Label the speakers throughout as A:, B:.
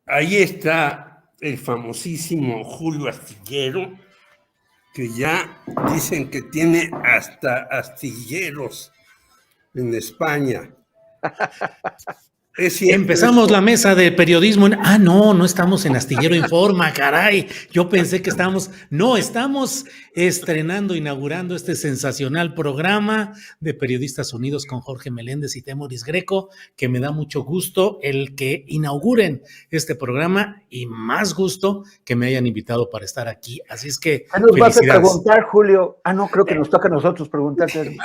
A: ahí está el famosísimo Julio Astillero, que ya dicen que tiene hasta astilleros en España.
B: Es cierto, empezamos la mesa de periodismo. No estamos en Astillero Informa, caray. Yo pensé que estamos estrenando, inaugurando este sensacional programa de Periodistas Unidos con Jorge Meléndez y Temoris Greco, que me da mucho gusto el que inauguren este programa y más gusto que me hayan invitado para estar aquí. Así es que
C: ¿qué nos vas a preguntar, Julio? No, creo que nos toca a nosotros preguntarte.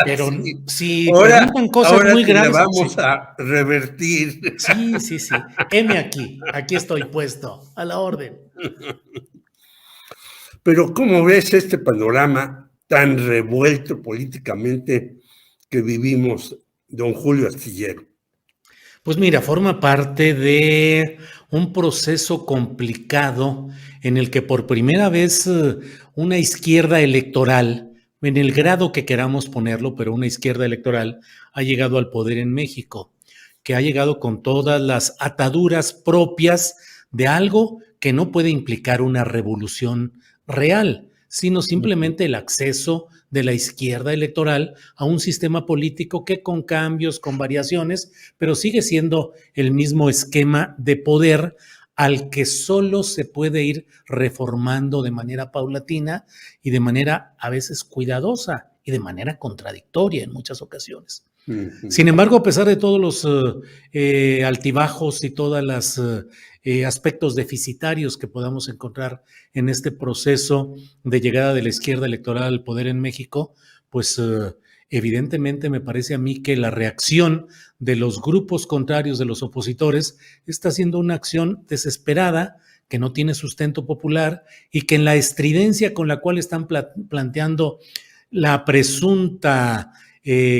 B: Pero si preguntan cosas muy graves,
A: vamos a revertir.
B: Sí. Aquí estoy puesto, a la orden.
A: Pero ¿cómo ves este panorama tan revuelto políticamente que vivimos, don Julio Astillero?
B: Pues mira, forma parte de un proceso complicado en el que por primera vez una izquierda electoral, en el grado que queramos ponerlo, pero una izquierda electoral ha llegado al poder en México, que ha llegado con todas las ataduras propias de algo que no puede implicar una revolución real, sino simplemente el acceso de la izquierda electoral a un sistema político que con cambios, con variaciones, pero sigue siendo el mismo esquema de poder al que solo se puede ir reformando de manera paulatina y de manera a veces cuidadosa y de manera contradictoria en muchas ocasiones. Sin embargo, a pesar de todos los altibajos y todos los aspectos deficitarios que podamos encontrar en este proceso de llegada de la izquierda electoral al poder en México, pues evidentemente me parece a mí que la reacción de los grupos contrarios, de los opositores, está siendo una acción desesperada, que no tiene sustento popular y que en la estridencia con la cual están planteando la presunta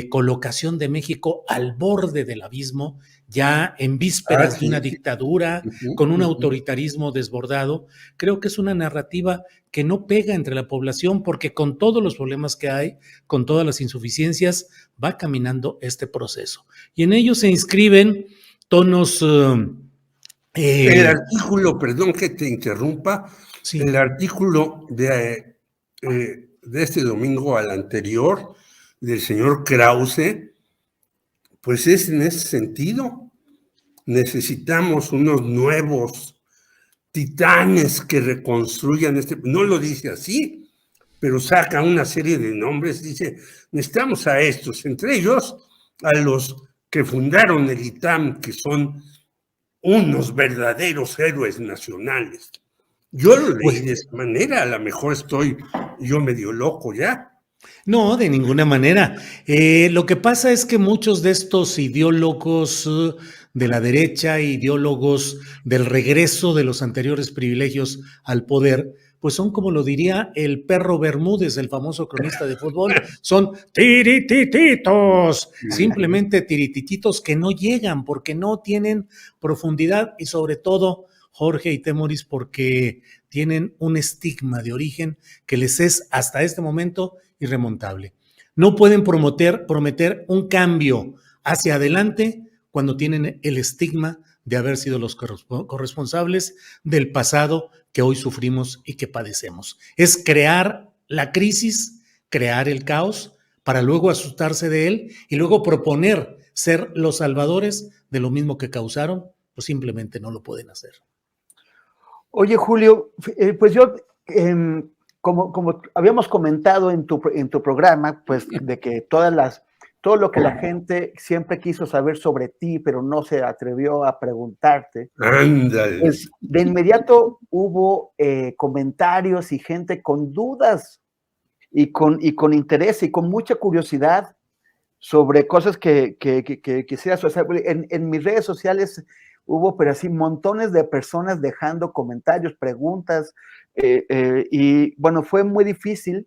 B: colocación de México al borde del abismo, ya en vísperas de una dictadura, con un autoritarismo desbordado. Creo que es una narrativa que no pega entre la población porque con todos los problemas que hay, con todas las insuficiencias, va caminando este proceso. Y en ello se inscriben tonos...
A: el artículo, perdón que te interrumpa,
B: sí.
A: El artículo de este domingo al anterior, del señor Krause, pues es en ese sentido. Necesitamos unos nuevos titanes que reconstruyan no lo dice así, pero saca una serie de nombres, dice, necesitamos a estos, entre ellos a los que fundaron el ITAM, que son unos verdaderos héroes nacionales. Yo lo leí de esa manera, a lo mejor estoy yo medio loco ya.
B: No, de ninguna manera. Lo que pasa es que muchos de estos ideólogos de la derecha, ideólogos del regreso de los anteriores privilegios al poder, pues son, como lo diría el perro Bermúdez, el famoso cronista de fútbol, son tiritititos, simplemente tiritititos que no llegan porque no tienen profundidad y sobre todo, Jorge y Temoris, porque tienen un estigma de origen que les es hasta este momento irremontable. No pueden prometer un cambio hacia adelante cuando tienen el estigma de haber sido los corresponsables del pasado que hoy sufrimos y que padecemos. Es crear la crisis, crear el caos, para luego asustarse de él y luego proponer ser los salvadores de lo mismo que causaron, pues simplemente no lo pueden hacer.
C: Oye, Julio, pues yo... Como habíamos comentado en tu programa, pues de que todo lo que la gente siempre quiso saber sobre ti, pero no se atrevió a preguntarte, pues de inmediato hubo comentarios y gente con dudas y con interés y con mucha curiosidad sobre cosas que quisieras hacer. En mis redes sociales hubo, pero así, montones de personas dejando comentarios, preguntas, y bueno, fue muy difícil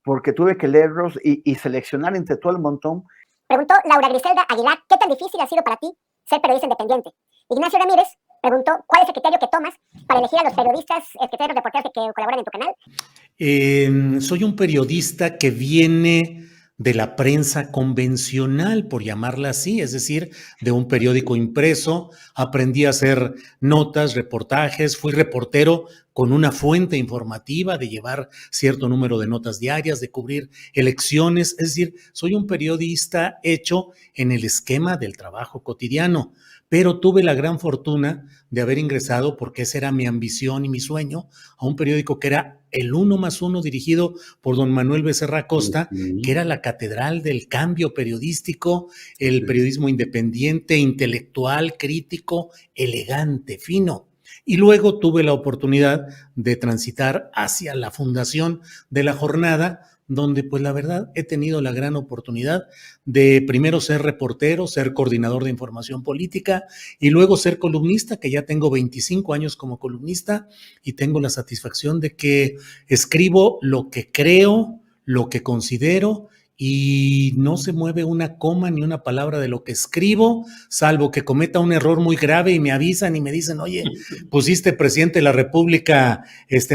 C: porque tuve que leerlos y seleccionar entre todo el montón.
D: Preguntó Laura Griselda Aguilar, ¿qué tan difícil ha sido para ti ser periodista independiente? Ignacio Ramírez preguntó, ¿cuál es el criterio que tomas para elegir a los periodistas, escritores, reporteros que colaboran en tu canal?
B: Soy un periodista que viene de la prensa convencional, por llamarla así, es decir, de un periódico impreso. Aprendí a hacer notas, reportajes, fui reportero con una fuente informativa, de llevar cierto número de notas diarias, de cubrir elecciones, es decir, soy un periodista hecho en el esquema del trabajo cotidiano, pero tuve la gran fortuna de haber ingresado, porque esa era mi ambición y mi sueño, a un periódico que era el 1+1, dirigido por don Manuel Becerra Costa, que era la catedral del cambio periodístico, el periodismo independiente, intelectual, crítico, elegante, fino. Y luego tuve la oportunidad de transitar hacia la fundación de La Jornada, donde pues la verdad he tenido la gran oportunidad de primero ser reportero, ser coordinador de información política y luego ser columnista, que ya tengo 25 años como columnista y tengo la satisfacción de que escribo lo que creo, lo que considero, y no se mueve una coma ni una palabra de lo que escribo, salvo que cometa un error muy grave y me avisan y me dicen, oye, pusiste presidente de la República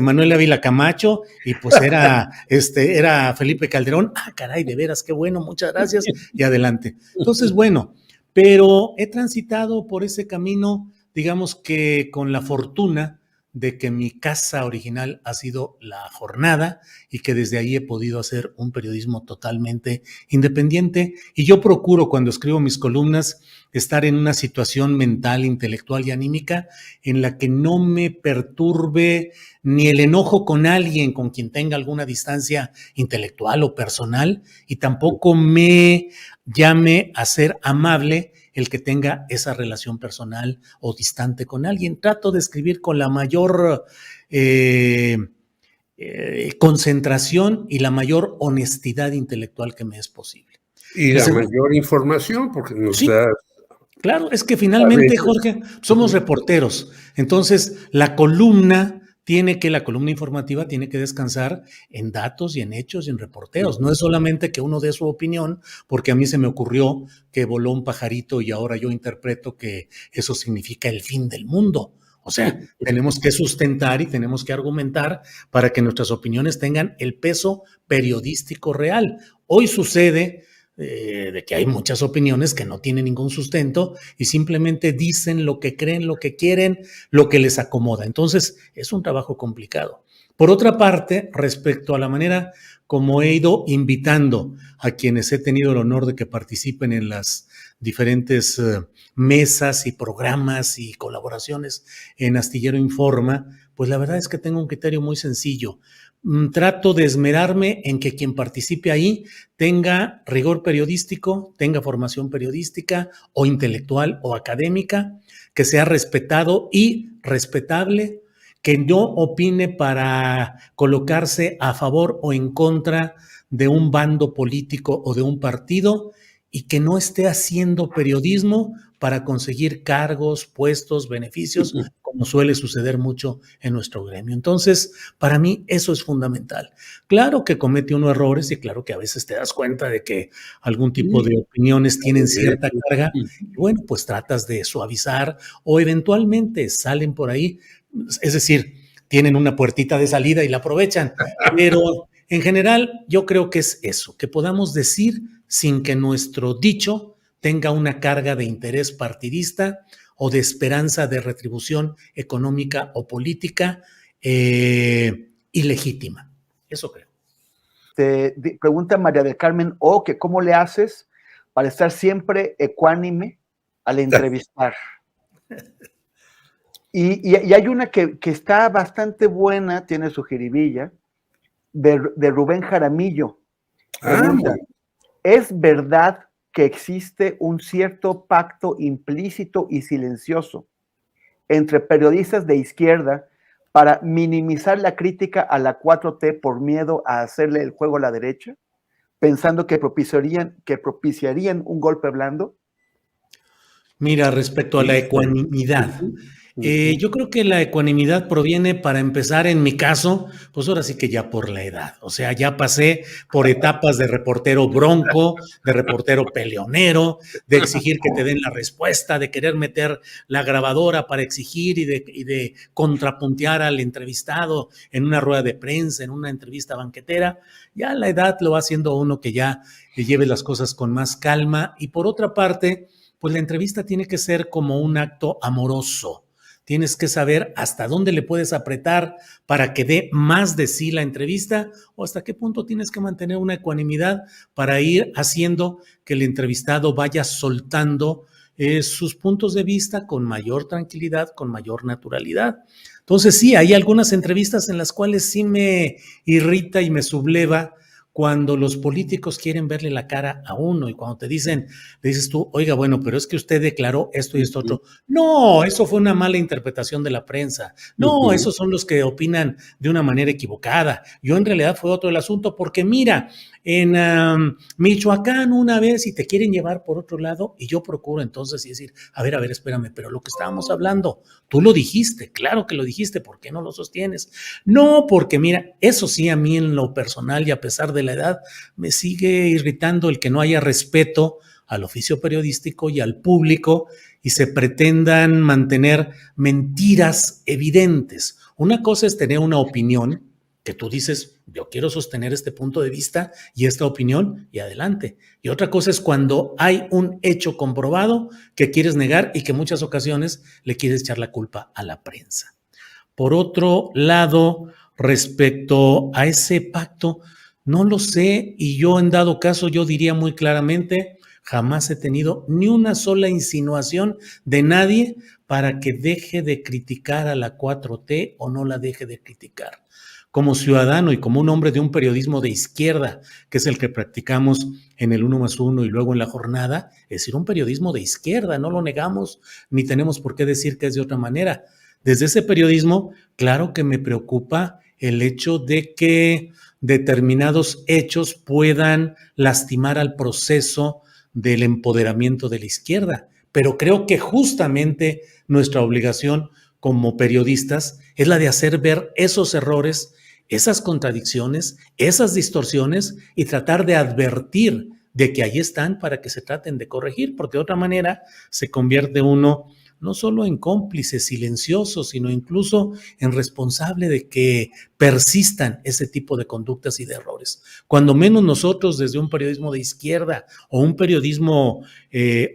B: Manuel Ávila Camacho y pues era Felipe Calderón. Ah, caray, de veras, qué bueno, muchas gracias y adelante. Entonces, bueno, pero he transitado por ese camino, digamos que con la fortuna de que mi casa original ha sido La Jornada y que desde ahí he podido hacer un periodismo totalmente independiente. Y yo procuro, cuando escribo mis columnas, estar en una situación mental, intelectual y anímica en la que no me perturbe ni el enojo con alguien con quien tenga alguna distancia intelectual o personal, y tampoco me llame a ser amable el que tenga esa relación personal o distante con alguien. Trato de escribir con la mayor concentración y la mayor honestidad intelectual que me es posible.
A: Y la mayor información, porque nos da...
B: Claro, es que finalmente, Jorge, somos reporteros. Entonces, la columna informativa tiene que descansar en datos y en hechos y en reporteos. No es solamente que uno dé su opinión, porque a mí se me ocurrió que voló un pajarito y ahora yo interpreto que eso significa el fin del mundo. O sea, tenemos que sustentar y tenemos que argumentar para que nuestras opiniones tengan el peso periodístico real. Hoy sucede de que hay muchas opiniones que no tienen ningún sustento y simplemente dicen lo que creen, lo que quieren, lo que les acomoda. Entonces, es un trabajo complicado. Por otra parte, respecto a la manera como he ido invitando a quienes he tenido el honor de que participen en las diferentes mesas y programas y colaboraciones en Astillero Informa, pues la verdad es que tengo un criterio muy sencillo. Trato de esmerarme en que quien participe ahí tenga rigor periodístico, tenga formación periodística o intelectual o académica, que sea respetado y respetable, que no opine para colocarse a favor o en contra de un bando político o de un partido, y que no esté haciendo periodismo para conseguir cargos, puestos, beneficios, como suele suceder mucho en nuestro gremio. Entonces, para mí eso es fundamental. Claro que comete uno errores y claro que a veces te das cuenta de que algún tipo de opiniones tienen cierta carga y bueno, pues tratas de suavizar o eventualmente salen por ahí, es decir, tienen una puertita de salida y la aprovechan, pero en general yo creo que es eso, que podamos decir sin que nuestro dicho tenga una carga de interés partidista o de esperanza de retribución económica o política ilegítima. Eso creo.
C: Te pregunta María del Carmen O, que cómo le haces para estar siempre ecuánime al entrevistar. Y hay una que está bastante buena, tiene su jiribilla, de Rubén Jaramillo. Pregunta, ¿es verdad que existe un cierto pacto implícito y silencioso entre periodistas de izquierda para minimizar la crítica a la 4T por miedo a hacerle el juego a la derecha, pensando que propiciarían un golpe blando?
B: Mira, respecto a la ecuanimidad, Yo creo que la ecuanimidad proviene, para empezar, en mi caso, pues ahora sí que ya por la edad. O sea, ya pasé por etapas de reportero bronco, de reportero peleonero, de exigir que te den la respuesta, de querer meter la grabadora para exigir y de contrapuntear al entrevistado en una rueda de prensa, en una entrevista banquetera. Ya la edad lo va haciendo uno que ya lleve las cosas con más calma. Y por otra parte, pues la entrevista tiene que ser como un acto amoroso. Tienes que saber hasta dónde le puedes apretar para que dé más de sí la entrevista o hasta qué punto tienes que mantener una ecuanimidad para ir haciendo que el entrevistado vaya soltando sus puntos de vista con mayor tranquilidad, con mayor naturalidad. Entonces sí, hay algunas entrevistas en las cuales sí me irrita y me subleva cuando los políticos quieren verle la cara a uno y cuando te dicen, le dices tú, oiga, bueno, pero es que usted declaró esto y esto otro. No, eso fue una mala interpretación de la prensa. No, esos son los que opinan de una manera equivocada. Yo en realidad fue otro el asunto porque mira, en Michoacán una vez y te quieren llevar por otro lado y yo procuro entonces decir, a ver, espérame, pero lo que estábamos hablando, tú lo dijiste, claro que lo dijiste, ¿por qué no lo sostienes? No, porque mira, eso sí a mí en lo personal y a pesar de la edad, me sigue irritando el que no haya respeto al oficio periodístico y al público y se pretendan mantener mentiras evidentes. Una cosa es tener una opinión que tú dices, yo quiero sostener este punto de vista y esta opinión y adelante. Y otra cosa es cuando hay un hecho comprobado que quieres negar y que en muchas ocasiones le quieres echar la culpa a la prensa. Por otro lado, respecto a ese pacto, no lo sé y yo en dado caso yo diría muy claramente, jamás he tenido ni una sola insinuación de nadie para que deje de criticar a la 4T o no la deje de criticar. Como ciudadano y como un hombre de un periodismo de izquierda, que es el que practicamos en el 1+1 y luego en la jornada, es decir, un periodismo de izquierda, no lo negamos, ni tenemos por qué decir que es de otra manera. Desde ese periodismo, claro que me preocupa el hecho de que determinados hechos puedan lastimar al proceso del empoderamiento de la izquierda, pero creo que justamente nuestra obligación como periodistas es la de hacer ver esos errores, esas contradicciones, esas distorsiones y tratar de advertir de que ahí están para que se traten de corregir, porque de otra manera se convierte uno no solo en cómplice silencioso, sino incluso en responsable de que persistan ese tipo de conductas y de errores. Cuando menos nosotros desde un periodismo de izquierda o un periodismo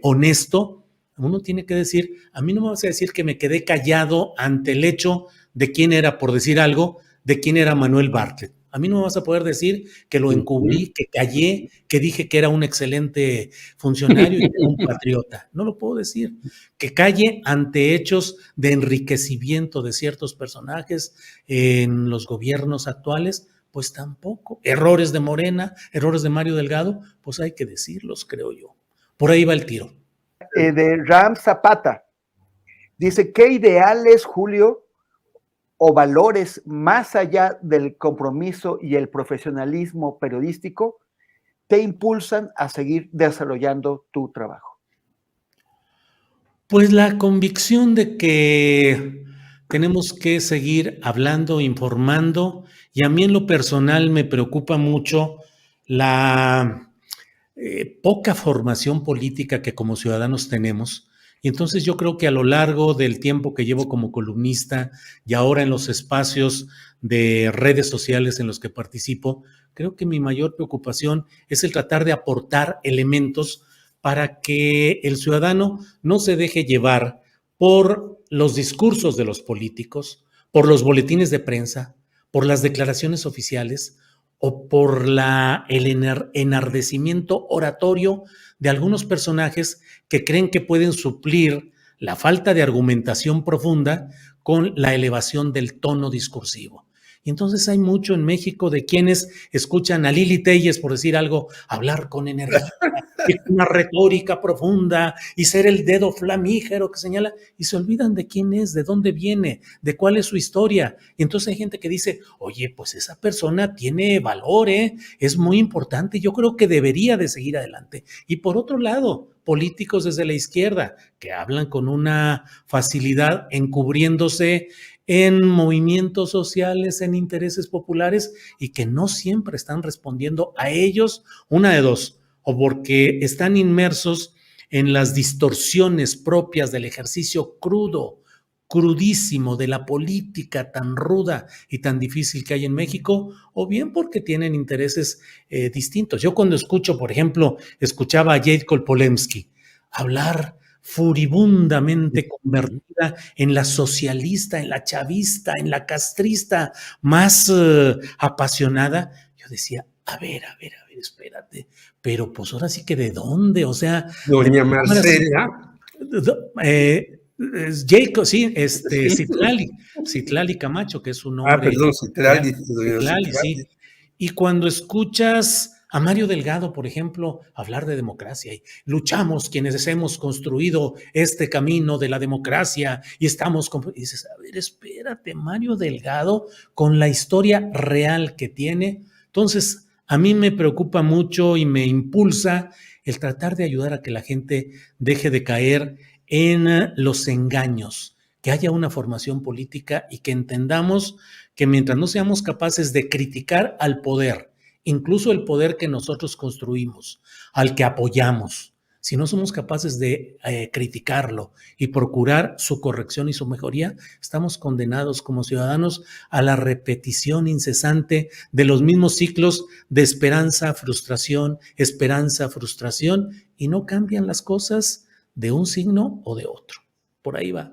B: honesto, uno tiene que decir, a mí no me vas a decir que me quedé callado ante el hecho de quién era, por decir algo, de quién era Manuel Bartlett. A mí no me vas a poder decir que lo encubrí, que callé, que dije que era un excelente funcionario y un patriota. No lo puedo decir. Que calle ante hechos de enriquecimiento de ciertos personajes en los gobiernos actuales, pues tampoco. Errores de Morena, errores de Mario Delgado, pues hay que decirlos, creo yo. Por ahí va el tiro.
C: De Ram Zapata. Dice, ¿qué ideales, Julio, o valores más allá del compromiso y el profesionalismo periodístico te impulsan a seguir desarrollando tu trabajo?
B: Pues la convicción de que tenemos que seguir hablando, informando, y a mí en lo personal me preocupa mucho la poca formación política que como ciudadanos tenemos. Y entonces yo creo que a lo largo del tiempo que llevo como columnista y ahora en los espacios de redes sociales en los que participo, creo que mi mayor preocupación es el tratar de aportar elementos para que el ciudadano no se deje llevar por los discursos de los políticos, por los boletines de prensa, por las declaraciones oficiales o por el enardecimiento oratorio de algunos personajes que creen que pueden suplir la falta de argumentación profunda con la elevación del tono discursivo. Y entonces hay mucho en México de quienes escuchan a Lili Telles, por decir algo, hablar con energía, y con una retórica profunda y ser el dedo flamígero que señala, y se olvidan de quién es, de dónde viene, de cuál es su historia. Y entonces hay gente que dice, oye, pues esa persona tiene valor, es muy importante, yo creo que debería de seguir adelante. Y por otro lado, políticos desde la izquierda que hablan con una facilidad encubriéndose en movimientos sociales, en intereses populares y que no siempre están respondiendo a ellos, una de dos, o porque están inmersos en las distorsiones propias del ejercicio crudo, crudísimo de la política tan ruda y tan difícil que hay en México, o bien porque tienen intereses distintos. Yo cuando escucho, por ejemplo, escuchaba a Jade Kolpolemsky hablar furibundamente convertida en la socialista, en la chavista, en la castrista más apasionada, yo decía, a ver, espérate, pero pues ahora sí que ¿de dónde? O sea,
A: doña Marcela.
B: Jacob, sí, Citlali Camacho, que es su nombre.
A: Perdón, Citlali,
B: sí. Y cuando escuchas a Mario Delgado, por ejemplo, hablar de democracia y luchamos quienes hemos construido este camino de la democracia y estamos y dices, a ver, espérate, Mario Delgado, con la historia real que tiene. Entonces, a mí me preocupa mucho y me impulsa el tratar de ayudar a que la gente deje de caer en los engaños, que haya una formación política y que entendamos que mientras no seamos capaces de criticar al poder, incluso el poder que nosotros construimos, al que apoyamos, si no somos capaces de criticarlo y procurar su corrección y su mejoría, estamos condenados como ciudadanos a la repetición incesante de los mismos ciclos de esperanza, frustración, y no cambian las cosas de un signo o de otro. Por ahí va.